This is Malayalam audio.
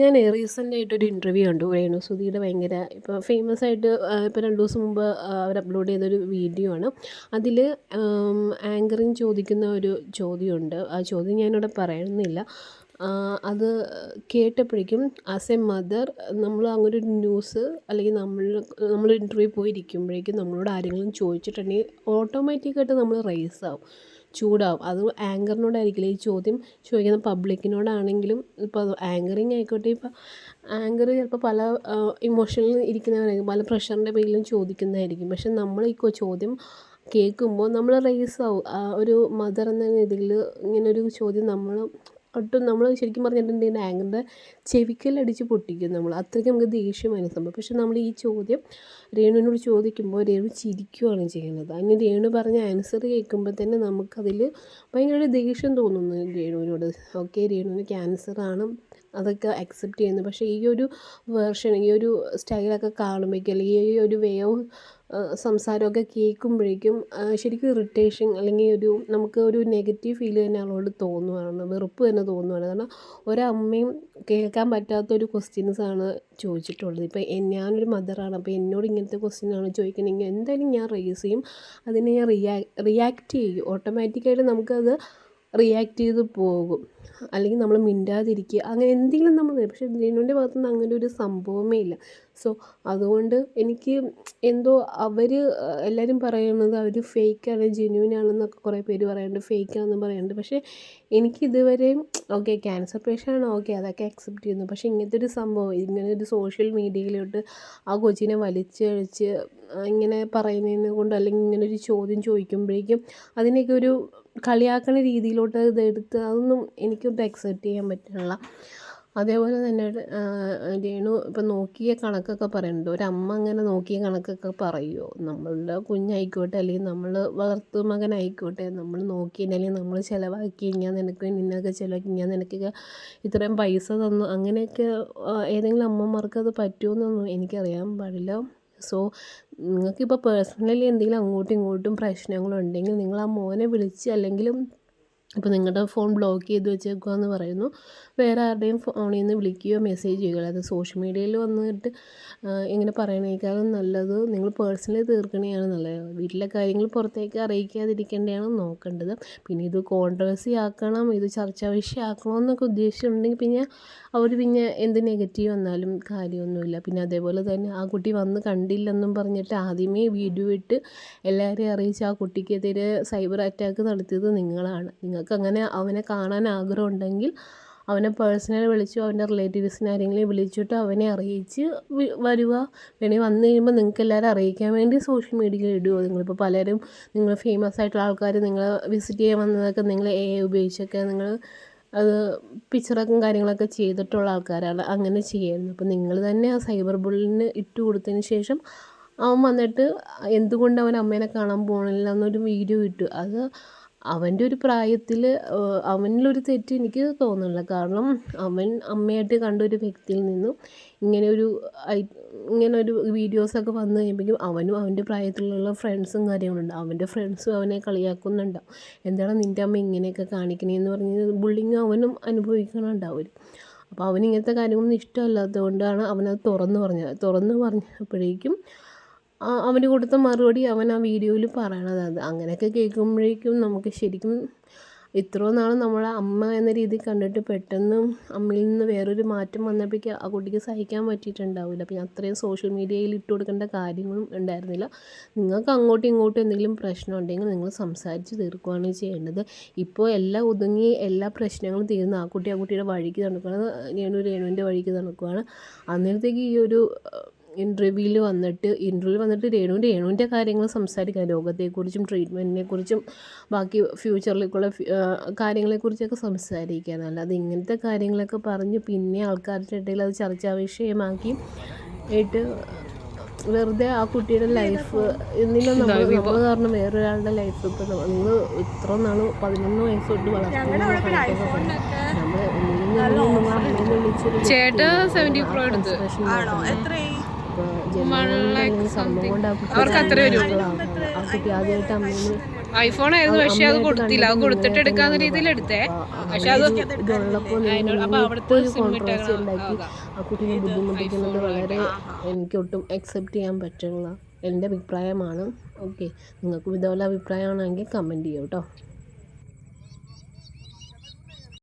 ഞാൻ റീസെൻ്റായിട്ടൊരു ഇൻ്റർവ്യൂ കണ്ടു. രേണുസുധിയുടെ ഭയങ്കര ഇപ്പോൾ ഫേമസ് ആയിട്ട് ഇപ്പോൾ 2 ദിവസം മുമ്പ് അവർ അപ്ലോഡ് ചെയ്തൊരു വീഡിയോ ആണ്. അതിൽ ആങ്കറിങ് ചോദിക്കുന്ന ഒരു ചോദ്യമുണ്ട്. ആ ചോദ്യം ഞാനിവിടെ പറയുന്നില്ല. അത് കേട്ടപ്പോഴേക്കും ആസ് എ മദർ നമ്മൾ അങ്ങനെ ഒരു ന്യൂസ് അല്ലെങ്കിൽ നമ്മൾ ഇൻ്റർവ്യൂ പോയിരിക്കുമ്പോഴേക്കും നമ്മളോട് ആരെങ്കിലും ചോദിച്ചിട്ടുണ്ടെങ്കിൽ ഓട്ടോമാറ്റിക്കായിട്ട് നമ്മൾ റൈസ് ആവും, ചൂടാവും. അത് ആങ്കറിനോടായിരിക്കില്ല ഈ ചോദ്യം ചോദിക്കുന്ന പബ്ലിക്കിനോടാണെങ്കിലും. ഇപ്പോൾ ആങ്കറിങ് ആയിക്കോട്ടെ, ഇപ്പോൾ ആങ്കർ ചിലപ്പോൾ പല ഇമോഷനിൽ ഇരിക്കുന്നവരായിരിക്കും, പല പ്രഷറിൻ്റെ പേരിലും ചോദിക്കുന്നതായിരിക്കും. പക്ഷെ നമ്മൾ ഈ ചോദ്യം കേൾക്കുമ്പോൾ നമ്മൾ റൈസ് ആവും. ഒരു മദർ എന്ന രീതിയിൽ ഇങ്ങനൊരു ചോദ്യം നമ്മൾ ശരിക്കും പറഞ്ഞിട്ടുണ്ടെങ്കിൽ ആങ്കറിൻ്റെ ചെവിക്കല്ലടിച്ച് പൊട്ടിക്കും നമ്മൾ. അത്രയ്ക്ക് നമുക്ക് ദേഷ്യമാണ് സംഭവം. പക്ഷെ നമ്മൾ ഈ ചോദ്യം രേണുവിനോട് ചോദിക്കുമ്പോൾ രേണു ചിരിക്കുകയാണ് ചെയ്യുന്നത്. അതിന് രേണു പറഞ്ഞ ആൻസർ കേൾക്കുമ്പോൾ തന്നെ നമുക്കതിൽ ഭയങ്കര ദേഷ്യം തോന്നുന്നു രേണുവിനോട്. ഓക്കെ, രേണുവിന് ക്യാൻസറാണ്, അതൊക്കെ അക്സെപ്റ്റ് ചെയ്യുന്നു. പക്ഷേ ഈ ഒരു വേർഷൻ, ഈ ഒരു സ്റ്റൈലൊക്കെ കാണുമ്പോഴേക്കും അല്ലെങ്കിൽ ഈ ഒരു വേ ഓഫ് സംസാരമൊക്കെ കേൾക്കുമ്പോഴേക്കും ശരിക്കും ഇറിറ്റേഷൻ അല്ലെങ്കിൽ നമുക്ക് ഒരു നെഗറ്റീവ് ഫീൽ തന്നെ അവളോട് തോന്നുവാണ്, വെറുപ്പ് തന്നെ തോന്നുവാണ്. കാരണം ഒരമ്മയും കേൾക്കാൻ പറ്റാത്തൊരു ക്വസ്റ്റ്യൻസാണ് ചോദിച്ചിട്ടുള്ളത്. ഇപ്പോൾ ഞാനൊരു മദറാണ്, അപ്പോൾ എന്നോട് ഇങ്ങനത്തെ ക്വസ്റ്റ്യനാണ് ചോദിക്കണമെങ്കിൽ എന്തായാലും ഞാൻ റേസ് ചെയ്യും. അതിനെ ഞാൻ റിയാക്റ്റ് ചെയ്യും. ഓട്ടോമാറ്റിക്കായിട്ട് നമുക്കത് റിയാക്റ്റ് ചെയ്ത് പോകും. അല്ലെങ്കിൽ നമ്മൾ മിണ്ടാതിരിക്കുക, അങ്ങനെ എന്തെങ്കിലും നമ്മൾ. പക്ഷേ രേണുവിൻ്റെ ഭാഗത്തുനിന്ന് അങ്ങനെ ഒരു സംഭവമേ ഇല്ല. സോ അതുകൊണ്ട് എനിക്ക് എന്തോ എല്ലാവരും പറയുന്നത് അവർ ഫേക്കാണ്, ജെന്യുവിനാണെന്നൊക്കെ കുറേ പേര് പറയുന്നുണ്ട്, ഫേക്കാണെന്ന് പറയുന്നുണ്ട്. പക്ഷേ എനിക്കിതുവരെയും ഓക്കെ, ക്യാൻസർ പേഷ്യൻ്റാണ്, ഓക്കെ, അതൊക്കെ അക്സെപ്റ്റ് ചെയ്യുന്നു. പക്ഷേ ഇങ്ങനത്തെ ഒരു സംഭവം ഇങ്ങനെ ഒരു സോഷ്യൽ മീഡിയയിലോട്ട് ആ കൊച്ചിനെ വലിച്ചഴിച്ച് ഇങ്ങനെ പറയുന്നതിനെ കൊണ്ട്, അല്ലെങ്കിൽ ഇങ്ങനൊരു ചോദ്യം ചോദിക്കുമ്പോഴേക്കും അതിനെയൊക്കെ ഒരു കളിയാക്കുന്ന രീതിയിലോട്ട് ഇതെടുത്ത്, അതൊന്നും എനിക്കൊട്ട് അക്സെപ്റ്റ് ചെയ്യാൻ പറ്റുന്നില്ല. അതേപോലെ തന്നെ രേണു ഇപ്പം നോക്കിയ കണക്കൊക്കെ പറയുന്നുണ്ട്. ഒരമ്മ അങ്ങനെ നോക്കിയ കണക്കൊക്കെ പറയുമോ? നമ്മളുടെ കുഞ്ഞായിക്കോട്ടെ അല്ലെങ്കിൽ നമ്മൾ വളർത്തു മകനായിക്കോട്ടെ, നമ്മൾ നോക്കി അല്ലെങ്കിൽ നമ്മൾ ചിലവാക്കി, ഞാൻ നിനക്ക് നിന്നൊക്കെ ചിലവാക്കി, ഞാൻ നിനക്കൊക്കെ ഇത്രയും പൈസ തന്നു, അങ്ങനെയൊക്കെ ഏതെങ്കിലും അമ്മമാർക്ക് അത് പറ്റുമെന്നൊന്നും എനിക്കറിയാൻ പാടില്ല. സോ നിങ്ങൾക്കിപ്പോൾ പേഴ്സണലി എന്തെങ്കിലും അങ്ങോട്ടും ഇങ്ങോട്ടും പ്രശ്നങ്ങളുണ്ടെങ്കിൽ നിങ്ങൾ ആ മോനെ വിളിച്ച്, അല്ലെങ്കിലും ഇപ്പോൾ നിങ്ങളുടെ ഫോൺ ബ്ലോക്ക് ചെയ്ത് വെച്ചേക്കുകയെന്ന് പറയുന്നു, വേറെ ആരുടെയും ഫോണിൽ നിന്ന് വിളിക്കുകയോ മെസ്സേജ് ചെയ്യുകയോ. അത് സോഷ്യൽ മീഡിയയിൽ വന്നിട്ട് ഇങ്ങനെ പറയണേക്കാളും നല്ലത് നിങ്ങൾ പേഴ്സണലി തീർക്കണതാണ് നല്ലത്. വീട്ടിലെ കാര്യങ്ങൾ പുറത്തേക്ക് അറിയിക്കാതിരിക്കേണ്ടതാണ് നോക്കേണ്ടത്. പിന്നെ ഇത് കോൺട്രവേഴ്സി ആക്കണം, ഇത് ചർച്ചാ വിഷയമാക്കണം എന്നൊക്കെ ഉദ്ദേശിച്ചിട്ടുണ്ടെങ്കിൽ പിന്നെ എന്ത് നെഗറ്റീവ് വന്നാലും കാര്യമൊന്നുമില്ല. പിന്നെ അതേപോലെ തന്നെ ആ കുട്ടി വന്ന് കണ്ടില്ലെന്നും പറഞ്ഞിട്ട് ആദ്യമേ വീഡിയോ ഇട്ട് എല്ലാവരെയും അറിയിച്ച് ആ കുട്ടിക്കെതിരെ സൈബർ അറ്റാക്ക് നടത്തിയത് നിങ്ങളാണ്. നിങ്ങൾക്കങ്ങനെ അവനെ കാണാൻ ആഗ്രഹം ഉണ്ടെങ്കിൽ അവനെ പേഴ്സണലി വിളിച്ചു, അവൻ്റെ റിലേറ്റീവ്സിനെ ആരെങ്കിലും വിളിച്ചിട്ട് അവനെ അറിയിച്ച് വരിക. വേണമെങ്കിൽ വന്നു കഴിയുമ്പോൾ നിങ്ങൾക്ക് എല്ലാവരും അറിയിക്കാൻ വേണ്ടി സോഷ്യൽ മീഡിയയിൽ ഇടുമോ. നിങ്ങളിപ്പോൾ പലരും, നിങ്ങൾ ഫേമസ് ആയിട്ടുള്ള ആൾക്കാർ നിങ്ങളെ വിസിറ്റ് ചെയ്യാൻ വന്നതൊക്കെ നിങ്ങൾ AI ഉപയോഗിച്ചൊക്കെ നിങ്ങൾ അത് പിക്ചറൊക്കെ കാര്യങ്ങളൊക്കെ ചെയ്തിട്ടുള്ള ആൾക്കാരാണ്. അങ്ങനെ ചെയ്യുന്നത്. അപ്പോൾ നിങ്ങൾ തന്നെ ആ സൈബർ ബുള്ളിന് ഇട്ട് കൊടുത്തതിന് ശേഷം അവൻ വന്നിട്ട് എന്തുകൊണ്ട് അവൻ അമ്മേനെ കാണാൻ പോകണില്ല എന്നൊരു വീഡിയോ ഇട്ടു. അത് അവൻ്റെ ഒരു പ്രായത്തിൽ അവനിലൊരു തെറ്റ് എനിക്ക് തോന്നുന്നില്ല. കാരണം അവൻ അമ്മയായിട്ട് കണ്ട ഒരു വ്യക്തിയിൽ നിന്നും ഇങ്ങനൊരു വീഡിയോസൊക്കെ വന്നു കഴിയുമ്പോഴേക്കും അവനും അവൻ്റെ പ്രായത്തിലുള്ള ഫ്രണ്ട്സും കാര്യങ്ങളുണ്ട്. അവൻ്റെ ഫ്രണ്ട്സും അവനെ കളിയാക്കുന്നുണ്ടാവും. എന്താണ് നിൻ്റെ അമ്മ ഇങ്ങനെയൊക്കെ കാണിക്കണേന്ന് പറഞ്ഞ് ബുള്ളിങ് അവനും അനുഭവിക്കണുണ്ടാവും. അപ്പോൾ അവന് ഇങ്ങനത്തെ കാര്യങ്ങളൊന്നും ഇഷ്ടമല്ലാത്തത് കൊണ്ടാണ് അവനത് തുറന്ന് പറഞ്ഞപ്പോഴേക്കും അവന് കൊടുത്ത മറുപടി അവൻ ആ വീഡിയോയിൽ പറയണത്. അങ്ങനെയൊക്കെ കേൾക്കുമ്പോഴേക്കും നമുക്ക് ശരിക്കും ഇത്രയും നാൾ നമ്മളെ അമ്മ എന്ന രീതിയിൽ കണ്ടിട്ട് പെട്ടെന്ന് അമ്മയിൽ നിന്ന് വേറൊരു മാറ്റം വന്നപ്പോഴേക്കും ആ കുട്ടിക്ക് സഹിക്കാൻ പറ്റിയിട്ടുണ്ടാവില്ല. പിന്നെ അത്രയും സോഷ്യൽ മീഡിയയിൽ ഇട്ട് കൊടുക്കേണ്ട കാര്യങ്ങളും ഉണ്ടായിരുന്നില്ല. നിങ്ങൾക്ക് അങ്ങോട്ടും ഇങ്ങോട്ടും എന്തെങ്കിലും പ്രശ്നം ഉണ്ടെങ്കിൽ നിങ്ങൾ സംസാരിച്ച് തീർക്കുകയാണ് ചെയ്യേണ്ടത്. ഇപ്പോൾ എല്ലാം ഒതുങ്ങി, എല്ലാ പ്രശ്നങ്ങളും തീർന്ന് ആ കുട്ടിയുടെ വഴിക്ക് നടക്കുകയാണ്, രേണുവിൻ്റെ വഴിക്ക് നടക്കുകയാണ്. അന്നേരത്തേക്ക് ഈ ഒരു ഇൻ്റർവ്യൂവിൽ വന്നിട്ട് രേണുവിൻ്റെ കാര്യങ്ങൾ സംസാരിക്കാം. രോഗത്തെക്കുറിച്ചും ട്രീറ്റ്മെൻറ്റിനെക്കുറിച്ചും ബാക്കി ഫ്യൂച്ചറിലേക്കുള്ള കാര്യങ്ങളെക്കുറിച്ചൊക്കെ സംസാരിക്കാൻ. അല്ലാതെ ഇങ്ങനത്തെ കാര്യങ്ങളൊക്കെ പറഞ്ഞ് പിന്നെ ആൾക്കാരുടെ ഇടയിൽ അത് ചർച്ചാ വിഷയമാക്കി ഇട്ട് വെറുതെ ആ കുട്ടിയുടെ ലൈഫ് നമ്മൾ കാരണം വേറൊരാളുടെ ലൈഫ്. ഇപ്പോൾ നിങ്ങൾ ഇത്ര നാൾ 11 വയസ്സ് തൊട്ട് വളർത്തുന്ന നമ്മൾ അമ്മയെന്ന് വിളിച്ചൊരു സംഭവം കൊണ്ട് ആ കുട്ടി ആദ്യമായിട്ട് അമ്മേന്ന് ഐഫോൺ ആയിരുന്നു, പക്ഷെ അത് കൊടുത്തില്ല. അത് കൊടുത്തിട്ട് എടുക്കാവുന്ന രീതിയിൽ എടുത്തേ. പക്ഷെ അത് ഇതുള്ളപ്പോൾ അപ്പൊ അവിടുത്തെ സിം കോൺട്രവേഴ്സി ഇട്ടേക്കണം. ഉണ്ടാക്കി ആ കുട്ടീനെ ബുദ്ധിമുട്ടിക്കുന്നത് വളരെ എനിക്കൊട്ടും അക്സെപ്റ്റ് ചെയ്യാൻ പറ്റുള്ള എൻ്റെ അഭിപ്രായമാണ്. ഓക്കെ, നിങ്ങൾക്കും ഇതുപോലെ അഭിപ്രായമാണെങ്കിൽ കമൻറ്റ് ചെയ്യൂ കേട്ടോ.